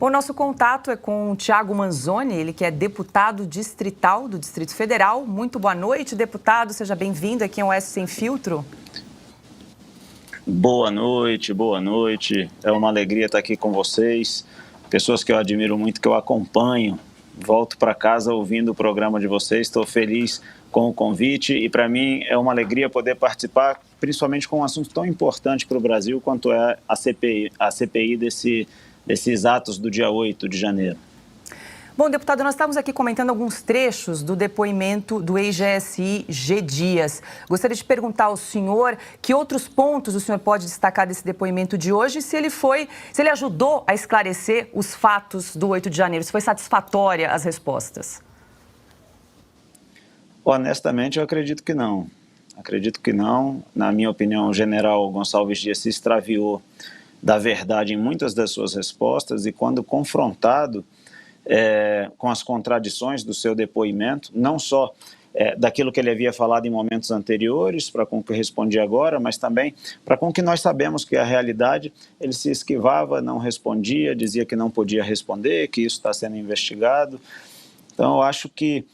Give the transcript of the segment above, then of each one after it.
O nosso contato é com o Thiago Manzoni, ele que é deputado distrital do Distrito Federal. Muito boa noite, deputado. Seja bem-vindo aqui ao Oeste Sem Filtro. Boa noite, boa noite. É uma alegria estar aqui com vocês. Pessoas que eu admiro muito, que eu acompanho. Volto para casa ouvindo o programa de vocês. Estou feliz com o convite e para mim é uma alegria poder participar, principalmente com um assunto tão importante para o Brasil quanto é a CPI desses atos do dia 8 de janeiro. Bom, deputado, nós estamos aqui comentando alguns trechos do depoimento do ex-GSI G. Dias. Gostaria de perguntar ao senhor que outros pontos o senhor pode destacar desse depoimento de hoje, se ele ajudou a esclarecer os fatos do 8 de janeiro, se foi satisfatória as respostas. Honestamente, eu acredito que não. Acredito que não. Na minha opinião, o general Gonçalves Dias se extraviou da verdade em muitas das suas respostas e quando confrontado com as contradições do seu depoimento, não só daquilo que ele havia falado em momentos anteriores, para com o que eu respondi agora, mas também para com o que nós sabemos que é a realidade, ele se esquivava, não respondia, dizia que não podia responder, que isso está sendo investigado. Então, eu acho que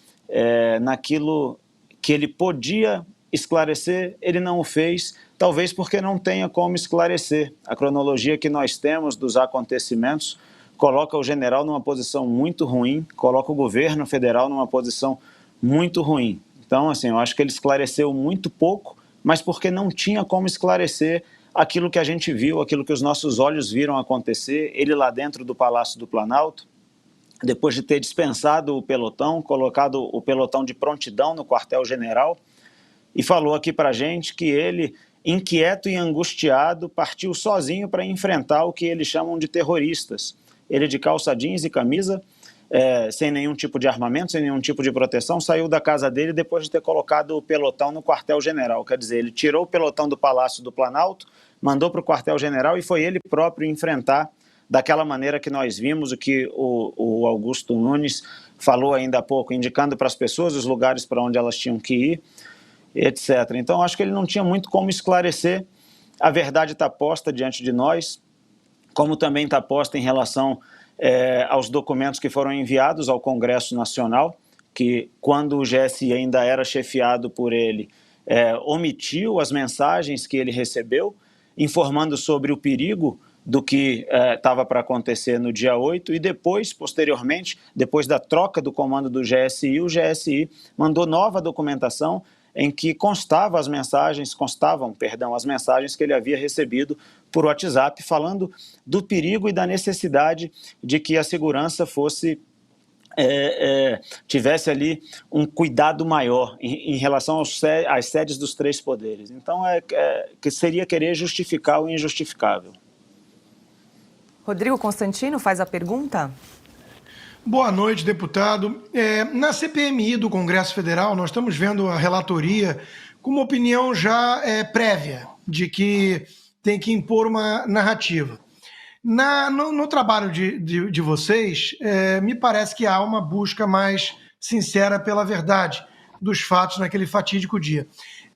naquilo que ele podia esclarecer, ele não o fez, talvez porque não tenha como esclarecer. A cronologia que nós temos dos acontecimentos coloca o general numa posição muito ruim, coloca o governo federal numa posição muito ruim. Então, assim, eu acho que ele esclareceu muito pouco, mas porque não tinha como esclarecer aquilo que a gente viu, aquilo que os nossos olhos viram acontecer, ele lá dentro do Palácio do Planalto, depois de ter dispensado o pelotão, colocado o pelotão de prontidão no quartel-general, e falou aqui para a gente que ele, inquieto e angustiado, partiu sozinho para enfrentar o que eles chamam de terroristas. Ele de calça jeans e camisa, sem nenhum tipo de armamento, sem nenhum tipo de proteção, saiu da casa dele depois de ter colocado o pelotão no quartel-general. Quer dizer, ele tirou o pelotão do Palácio do Planalto, mandou para o quartel-general e foi ele próprio enfrentar daquela maneira que nós vimos, o que o Augusto Nunes falou ainda há pouco, indicando para as pessoas os lugares para onde elas tinham que ir, etc. Então, acho que ele não tinha muito como esclarecer. A verdade está posta diante de nós, como também está posta em relação aos documentos que foram enviados ao Congresso Nacional, que quando o GSI ainda era chefiado por ele, omitiu as mensagens que ele recebeu, informando sobre o perigo do que estava para acontecer no dia 8 e depois, posteriormente, depois da troca do comando do GSI, o GSI mandou nova documentação em que constavam as mensagens que ele havia recebido por WhatsApp, falando do perigo e da necessidade de que a segurança tivesse ali um cuidado maior em relação às sedes dos três poderes. Então, que seria querer justificar o injustificável. Rodrigo Constantino faz a pergunta. Boa noite, deputado. Na CPMI do Congresso Federal, nós estamos vendo a relatoria com uma opinião já prévia de que tem que impor uma narrativa. No trabalho de vocês, me parece que há uma busca mais sincera pela verdade dos fatos naquele fatídico dia.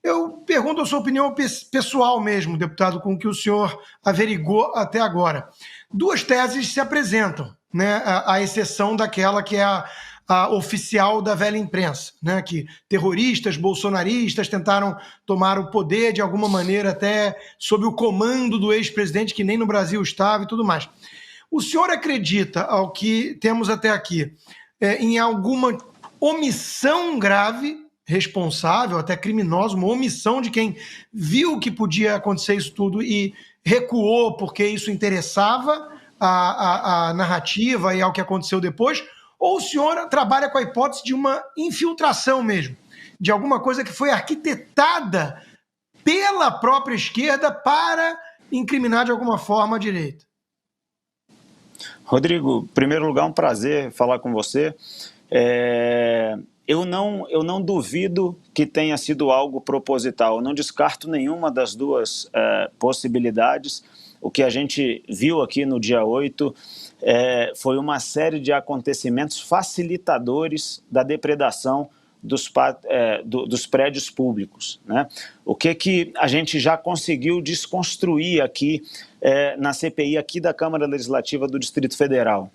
Eu pergunto a sua opinião pessoal mesmo, deputado, com o que o senhor averigou até agora. Duas teses se apresentam, né, à exceção daquela que é a oficial da velha imprensa, né, que terroristas, bolsonaristas tentaram tomar o poder de alguma maneira até sob o comando do ex-presidente que nem no Brasil estava e tudo mais. O senhor acredita, ao que temos até aqui, em alguma omissão grave, responsável, até criminosa, uma omissão de quem viu que podia acontecer isso tudo e recuou porque isso interessava a narrativa e ao que aconteceu depois, ou o senhor trabalha com a hipótese de uma infiltração mesmo, de alguma coisa que foi arquitetada pela própria esquerda para incriminar de alguma forma a direita? Rodrigo, em primeiro lugar, um prazer falar com você. Eu não duvido que tenha sido algo proposital, eu não descarto nenhuma das duas possibilidades. O que a gente viu aqui no dia 8 foi uma série de acontecimentos facilitadores da depredação dos prédios públicos, né? O que a gente já conseguiu desconstruir aqui na CPI aqui da Câmara Legislativa do Distrito Federal?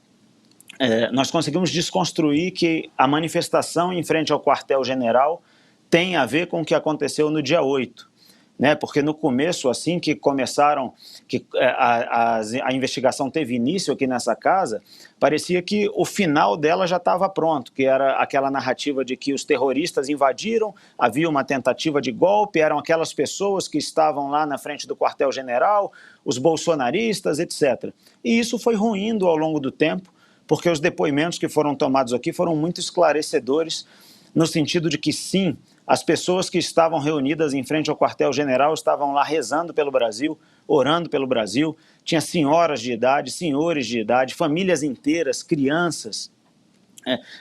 nós conseguimos desconstruir que a manifestação em frente ao quartel-general tem a ver com o que aconteceu no dia 8. Né? Porque no começo, assim que começaram, que a investigação teve início aqui nessa casa, parecia que o final dela já estava pronto, que era aquela narrativa de que os terroristas invadiram, havia uma tentativa de golpe, eram aquelas pessoas que estavam lá na frente do quartel-general, os bolsonaristas, etc. E isso foi ruindo ao longo do tempo, porque os depoimentos que foram tomados aqui foram muito esclarecedores, no sentido de que sim, as pessoas que estavam reunidas em frente ao quartel-general estavam lá rezando pelo Brasil, orando pelo Brasil, tinha senhoras de idade, senhores de idade, famílias inteiras, crianças,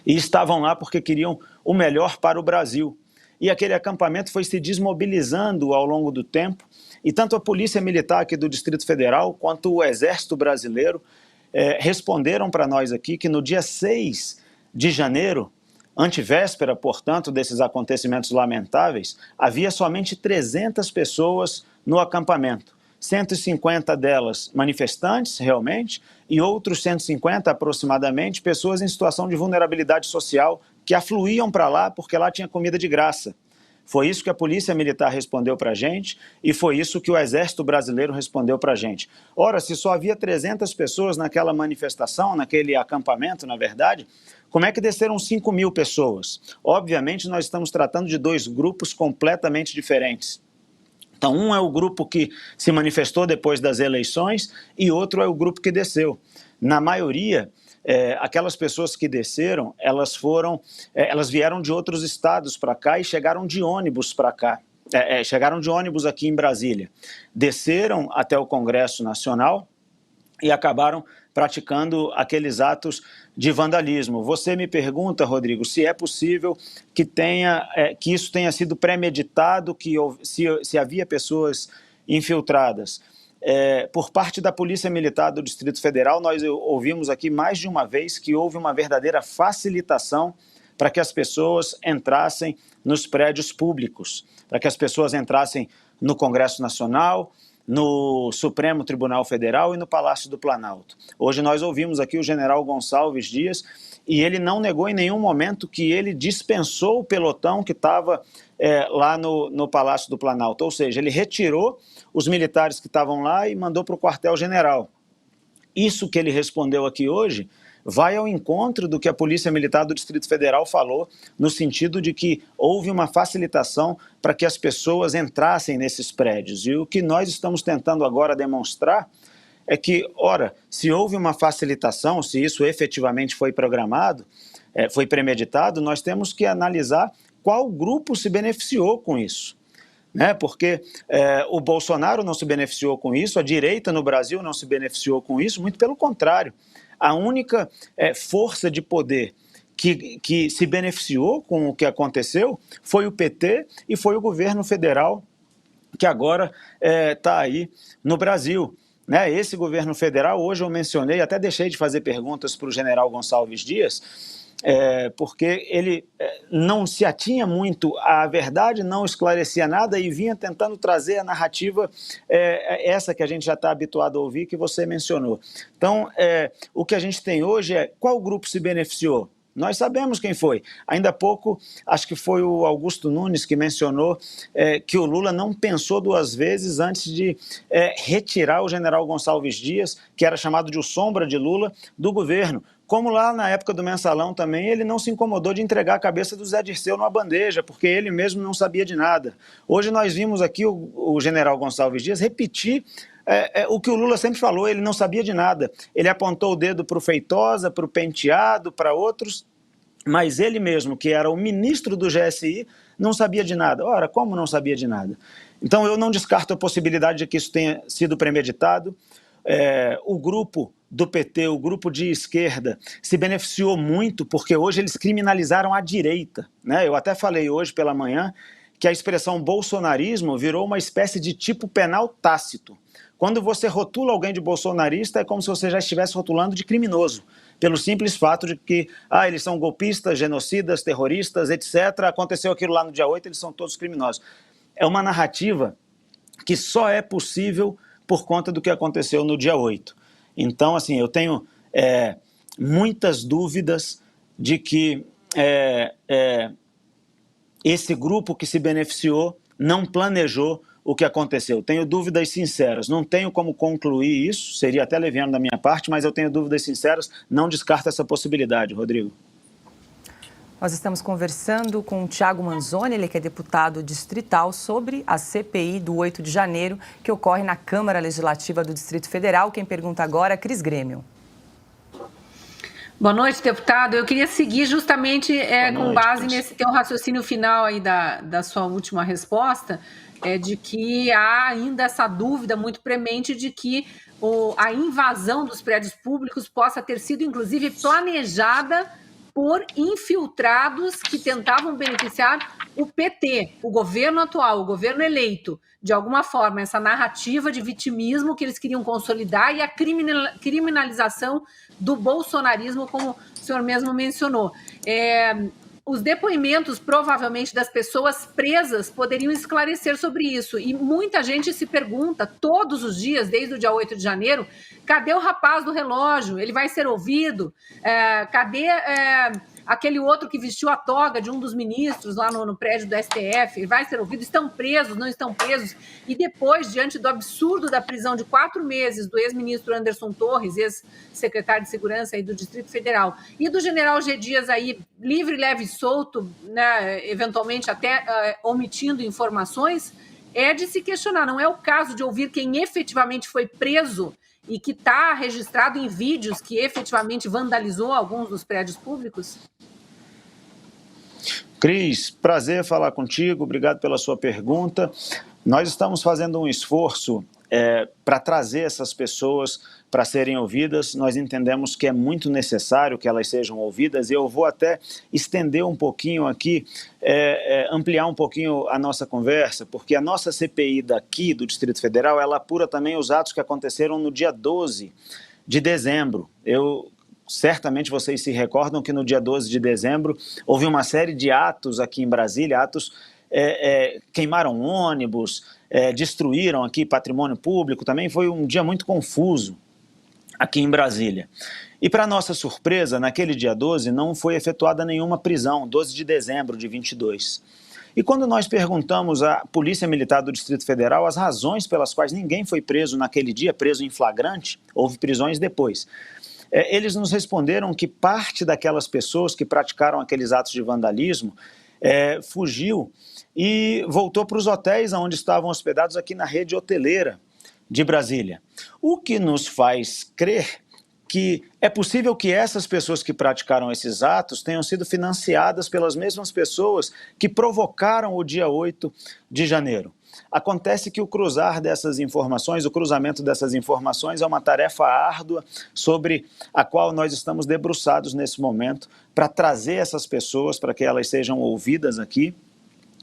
e estavam lá porque queriam o melhor para o Brasil. E aquele acampamento foi se desmobilizando ao longo do tempo, e tanto a Polícia Militar aqui do Distrito Federal, quanto o Exército Brasileiro, responderam para nós aqui que no dia 6 de janeiro, antevéspera, portanto, desses acontecimentos lamentáveis, havia somente 300 pessoas no acampamento. 150 delas manifestantes, realmente, e outros 150, aproximadamente, pessoas em situação de vulnerabilidade social que afluíam para lá porque lá tinha comida de graça. Foi isso que a Polícia Militar respondeu para a gente e foi isso que o Exército Brasileiro respondeu para a gente. Ora, se só havia 300 pessoas naquela manifestação, naquele acampamento, na verdade, como é que desceram 5.000 pessoas? Obviamente, nós estamos tratando de dois grupos completamente diferentes. Então, um é o grupo que se manifestou depois das eleições e outro é o grupo que desceu. Na maioria, aquelas pessoas que desceram, elas vieram de outros estados para cá e chegaram de ônibus para cá. Chegaram de ônibus aqui em Brasília. Desceram até o Congresso Nacional e acabaram praticando aqueles atos de vandalismo. Você me pergunta, Rodrigo, se é possível que isso tenha sido premeditado, se havia pessoas infiltradas. Por parte da Polícia Militar do Distrito Federal, nós ouvimos aqui mais de uma vez que houve uma verdadeira facilitação para que as pessoas entrassem nos prédios públicos, para que as pessoas entrassem no Congresso Nacional, no Supremo Tribunal Federal e no Palácio do Planalto. Hoje nós ouvimos aqui o general Gonçalves Dias e ele não negou em nenhum momento que ele dispensou o pelotão que estava lá no Palácio do Planalto, ou seja, ele retirou os militares que estavam lá e mandou para o quartel-general. Isso que ele respondeu aqui hoje vai ao encontro do que a Polícia Militar do Distrito Federal falou, no sentido de que houve uma facilitação para que as pessoas entrassem nesses prédios. E o que nós estamos tentando agora demonstrar é que, ora, se houve uma facilitação, se isso efetivamente foi programado, foi premeditado, nós temos que analisar qual grupo se beneficiou com isso. Porque o Bolsonaro não se beneficiou com isso, a direita no Brasil não se beneficiou com isso, muito pelo contrário. A única força de poder que se beneficiou com o que aconteceu foi o PT e foi o governo federal que agora está aí no Brasil. Esse governo federal, hoje eu mencionei, até deixei de fazer perguntas para o general Gonçalves Dias, porque ele não se atinha muito à verdade, não esclarecia nada e vinha tentando trazer a narrativa, essa que a gente já está habituado a ouvir, que você mencionou. Então, o que a gente tem hoje é qual grupo se beneficiou? Nós sabemos quem foi. Ainda há pouco, acho que foi o Augusto Nunes que mencionou que o Lula não pensou duas vezes antes de retirar o general Gonçalves Dias, que era chamado de o sombra de Lula, do governo. Como lá na época do Mensalão também, ele não se incomodou de entregar a cabeça do Zé Dirceu numa bandeja, porque ele mesmo não sabia de nada. Hoje nós vimos aqui o general Gonçalves Dias repetir o que o Lula sempre falou, ele não sabia de nada. Ele apontou o dedo para o Feitosa, para o Penteado, para outros, mas ele mesmo, que era o ministro do GSI, não sabia de nada. Ora, como não sabia de nada? Então eu não descarto a possibilidade de que isso tenha sido premeditado. O grupo do PT, o grupo de esquerda, se beneficiou muito porque hoje eles criminalizaram a direita. Eu até falei hoje pela manhã que a expressão bolsonarismo virou uma espécie de tipo penal tácito. Quando você rotula alguém de bolsonarista, é como se você já estivesse rotulando de criminoso, pelo simples fato de que eles são golpistas, genocidas, terroristas, etc. Aconteceu aquilo lá no dia 8, eles são todos criminosos. É uma narrativa que só é possível por conta do que aconteceu no dia 8. Então, assim, eu tenho muitas dúvidas de que esse grupo que se beneficiou não planejou o que aconteceu. Tenho dúvidas sinceras, não tenho como concluir isso, seria até leviano da minha parte, mas eu tenho dúvidas sinceras, não descarto essa possibilidade, Rodrigo. Nós estamos conversando com o Thiago Manzoni, ele que é deputado distrital, sobre a CPI do 8 de janeiro, que ocorre na Câmara Legislativa do Distrito Federal. Quem pergunta agora é Cris Grêmio. Boa noite, deputado. Eu queria seguir justamente com base nesse teu raciocínio final aí da sua última resposta, de que há ainda essa dúvida muito premente de que a invasão dos prédios públicos possa ter sido, inclusive, planejada por infiltrados que tentavam beneficiar o PT, o governo atual, o governo eleito. De alguma forma, essa narrativa de vitimismo que eles queriam consolidar e a criminalização do bolsonarismo, como o senhor mesmo mencionou. Os depoimentos, provavelmente, das pessoas presas poderiam esclarecer sobre isso. E muita gente se pergunta, todos os dias, desde o dia 8 de janeiro, cadê o rapaz do relógio? Ele vai ser ouvido? Cadê aquele outro que vestiu a toga de um dos ministros lá no prédio do STF? Ele vai ser ouvido? Estão presos? Não estão presos? E depois, diante do absurdo da prisão de 4 meses do ex-ministro Anderson Torres, ex-secretário de Segurança aí do Distrito Federal, e do general G. Dias aí, livre, leve e solto, né, eventualmente até omitindo informações, é de se questionar. Não é o caso de ouvir quem efetivamente foi preso e que está registrado em vídeos que efetivamente vandalizou alguns dos prédios públicos? Cris, prazer falar contigo, obrigado pela sua pergunta. Nós estamos fazendo um esforço para trazer essas pessoas para serem ouvidas. Nós entendemos que é muito necessário que elas sejam ouvidas e eu vou até estender um pouquinho aqui, ampliar um pouquinho a nossa conversa, porque a nossa CPI daqui do Distrito Federal, ela apura também os atos que aconteceram no dia 12 de dezembro. Certamente vocês se recordam que no dia 12 de dezembro houve uma série de atos aqui em Brasília, queimaram ônibus, destruíram aqui patrimônio público, também foi um dia muito confuso aqui em Brasília. E para nossa surpresa, naquele dia 12 não foi efetuada nenhuma prisão, 12 de dezembro de 22. E quando nós perguntamos à Polícia Militar do Distrito Federal as razões pelas quais ninguém foi preso naquele dia, preso em flagrante, houve prisões depois, eles nos responderam que parte daquelas pessoas que praticaram aqueles atos de vandalismo fugiu e voltou para os hotéis onde estavam hospedados aqui na rede hoteleira de Brasília. O que nos faz crer que é possível que essas pessoas que praticaram esses atos tenham sido financiadas pelas mesmas pessoas que provocaram o dia 8 de janeiro. Acontece que o cruzamento dessas informações é uma tarefa árdua sobre a qual nós estamos debruçados nesse momento para trazer essas pessoas, para que elas sejam ouvidas aqui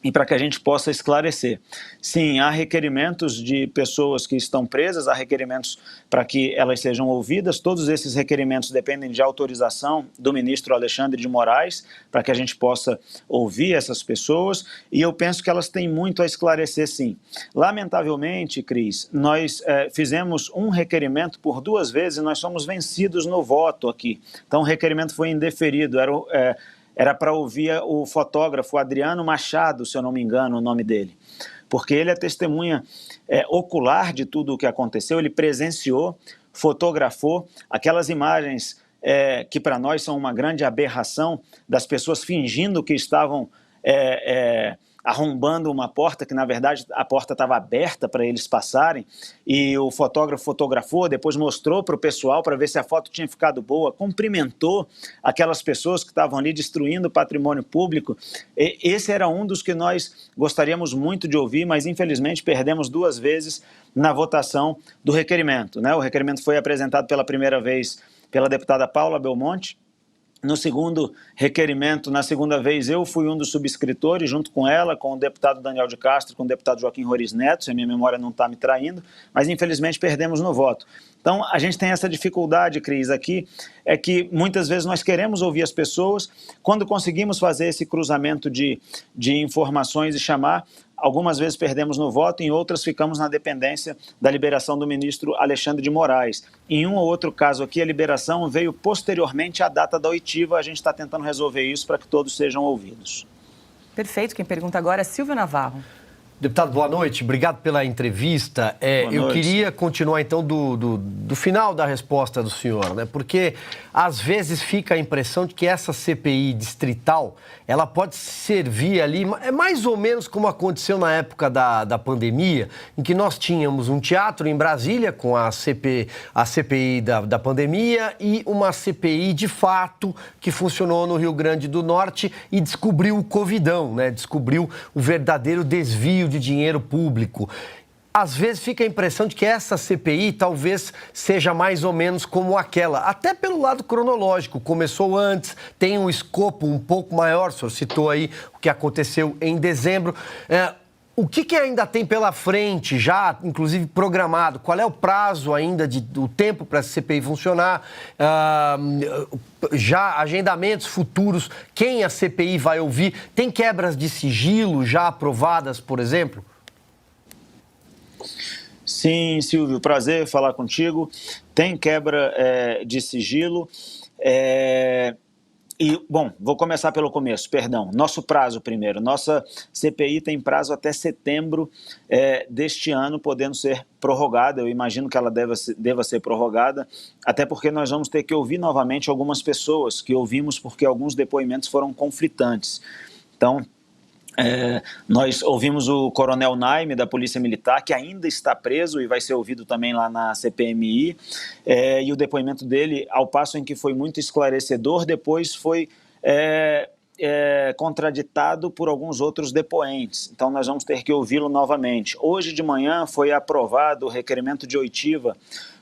e para que a gente possa esclarecer. Sim, há requerimentos de pessoas que estão presas, há requerimentos para que elas sejam ouvidas, todos esses requerimentos dependem de autorização do ministro Alexandre de Moraes, para que a gente possa ouvir essas pessoas, e eu penso que elas têm muito a esclarecer, sim. Lamentavelmente, Cris, nós fizemos um requerimento por 2 vezes e nós somos vencidos no voto aqui, então o requerimento foi indeferido, era para ouvir o fotógrafo Adriano Machado, se eu não me engano o nome dele, porque ele é testemunha ocular de tudo o que aconteceu, ele presenciou, fotografou aquelas imagens que para nós são uma grande aberração, das pessoas fingindo que estavam arrombando uma porta, que na verdade a porta estava aberta para eles passarem, e o fotógrafo fotografou, depois mostrou para o pessoal para ver se a foto tinha ficado boa, cumprimentou aquelas pessoas que estavam ali destruindo o patrimônio público. Esse era um dos que nós gostaríamos muito de ouvir, mas infelizmente perdemos 2 vezes na votação do requerimento, né? O requerimento foi apresentado pela primeira vez pela deputada Paula Belmonte. No segundo requerimento, na segunda vez, eu fui um dos subscritores, junto com ela, com o deputado Daniel de Castro, com o deputado Joaquim Roriz Neto, se a minha memória não está me traindo, mas infelizmente perdemos no voto. Então, a gente tem essa dificuldade, Cris, aqui, é que muitas vezes nós queremos ouvir as pessoas, quando conseguimos fazer esse cruzamento de informações e chamar, algumas vezes perdemos no voto, em outras ficamos na dependência da liberação do ministro Alexandre de Moraes. Em um ou outro caso aqui, a liberação veio posteriormente à data da oitiva. A gente está tentando resolver isso para que todos sejam ouvidos. Perfeito. Quem pergunta agora é Silvio Navarro. Deputado, boa noite. Obrigado pela entrevista. Eu queria continuar, então, do final da resposta do senhor, né? Porque, às vezes, fica a impressão de que essa CPI distrital, ela pode servir ali, é mais ou menos como aconteceu na época da pandemia, em que nós tínhamos um teatro em Brasília com a CPI da pandemia e uma CPI, de fato, que funcionou no Rio Grande do Norte e descobriu o Covidão, né? Descobriu o verdadeiro desvio de dinheiro público. Às vezes fica a impressão de que essa CPI talvez seja mais ou menos como aquela, até pelo lado cronológico, começou antes, tem um escopo um pouco maior, o senhor citou aí o que aconteceu em dezembro. O que ainda tem pela frente, já inclusive programado? Qual é o prazo ainda, o tempo para essa CPI funcionar? Já agendamentos futuros, quem a CPI vai ouvir? Tem quebras de sigilo já aprovadas, por exemplo? Sim, Silvio, prazer falar contigo. Tem quebra de sigilo. Bom, vou começar pelo começo, perdão. Nosso prazo primeiro. Nossa CPI tem prazo até setembro deste ano, podendo ser prorrogada. Eu imagino que ela deva ser prorrogada, até porque nós vamos ter que ouvir novamente algumas pessoas que ouvimos porque alguns depoimentos foram conflitantes. Então, nós ouvimos o Coronel Naime, da Polícia Militar, que ainda está preso e vai ser ouvido também lá na CPMI, e o depoimento dele, ao passo em que foi muito esclarecedor, depois foi contraditado por alguns outros depoentes. Então, nós vamos ter que ouvi-lo novamente. Hoje de manhã foi aprovado o requerimento de oitiva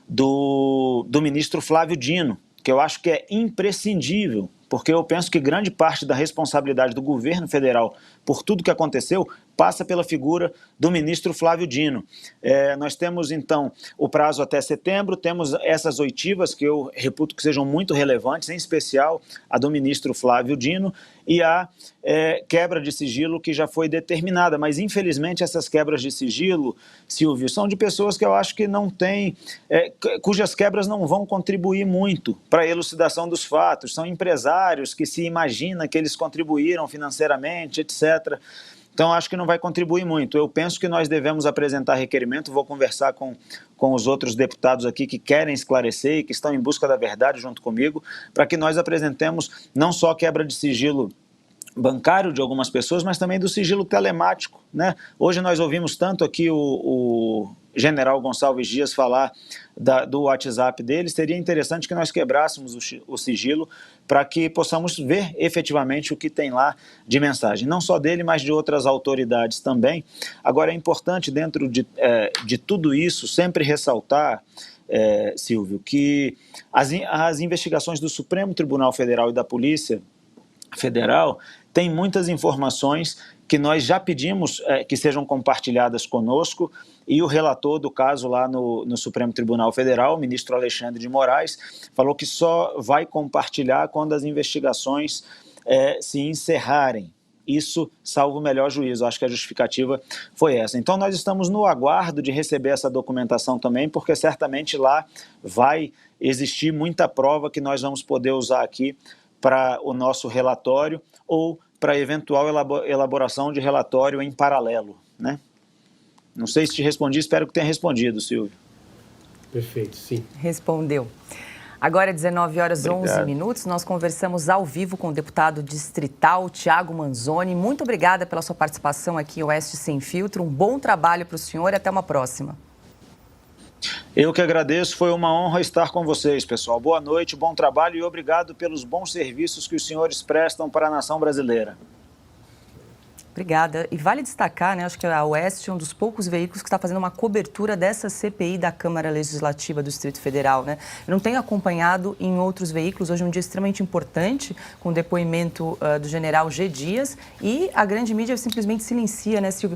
do ministro Flávio Dino, que eu acho que é imprescindível, porque eu penso que grande parte da responsabilidade do governo federal por tudo que aconteceu passa pela figura do ministro Flávio Dino. Nós temos, então, o prazo até setembro, temos essas oitivas que eu reputo que sejam muito relevantes, em especial a do ministro Flávio Dino, e a quebra de sigilo que já foi determinada. Mas, infelizmente, essas quebras de sigilo, Silvio, são de pessoas que eu acho que não têm, cujas quebras não vão contribuir muito para a elucidação dos fatos. São empresários que se imagina que eles contribuíram financeiramente, etc. Então, acho que não vai contribuir muito. Eu penso que nós devemos apresentar requerimento, vou conversar com os outros deputados aqui que querem esclarecer e que estão em busca da verdade junto comigo, para que nós apresentemos não só quebra de sigilo bancário de algumas pessoas, mas também do sigilo telemático, né? Hoje nós ouvimos tanto aqui o general Gonçalves Dias falar do WhatsApp dele. Seria interessante que nós quebrássemos o sigilo para que possamos ver efetivamente o que tem lá de mensagem, não só dele, mas de outras autoridades também. Agora, é importante, dentro de tudo isso, sempre ressaltar, Silvio, que as investigações do Supremo Tribunal Federal e da Polícia Federal têm muitas informações que nós já pedimos que sejam compartilhadas conosco, e o relator do caso lá no Supremo Tribunal Federal, o ministro Alexandre de Moraes, falou que só vai compartilhar quando as investigações se encerrarem. Isso salvo o melhor juízo. Acho que a justificativa foi essa. Então, nós estamos no aguardo de receber essa documentação também, porque certamente lá vai existir muita prova que nós vamos poder usar aqui para o nosso relatório ou para eventual elaboração de relatório em paralelo, né? Não sei se te respondi, espero que tenha respondido, Silvio. Perfeito, sim. Respondeu. Agora, 19h11, nós conversamos ao vivo com o deputado distrital Thiago Manzoni. Muito obrigada pela sua participação aqui em Oeste Sem Filtro. Um bom trabalho para o senhor e até uma próxima. Eu que agradeço, foi uma honra estar com vocês, pessoal. Boa noite, bom trabalho e obrigado pelos bons serviços que os senhores prestam para a nação brasileira. Obrigada. E vale destacar, né, acho que a Oeste é um dos poucos veículos que está fazendo uma cobertura dessa CPI da Câmara Legislativa do Distrito Federal, né? Eu não tenho acompanhado em outros veículos. Hoje é um dia extremamente importante, com o depoimento do general G. Dias, e a grande mídia simplesmente silencia, né, Silvio?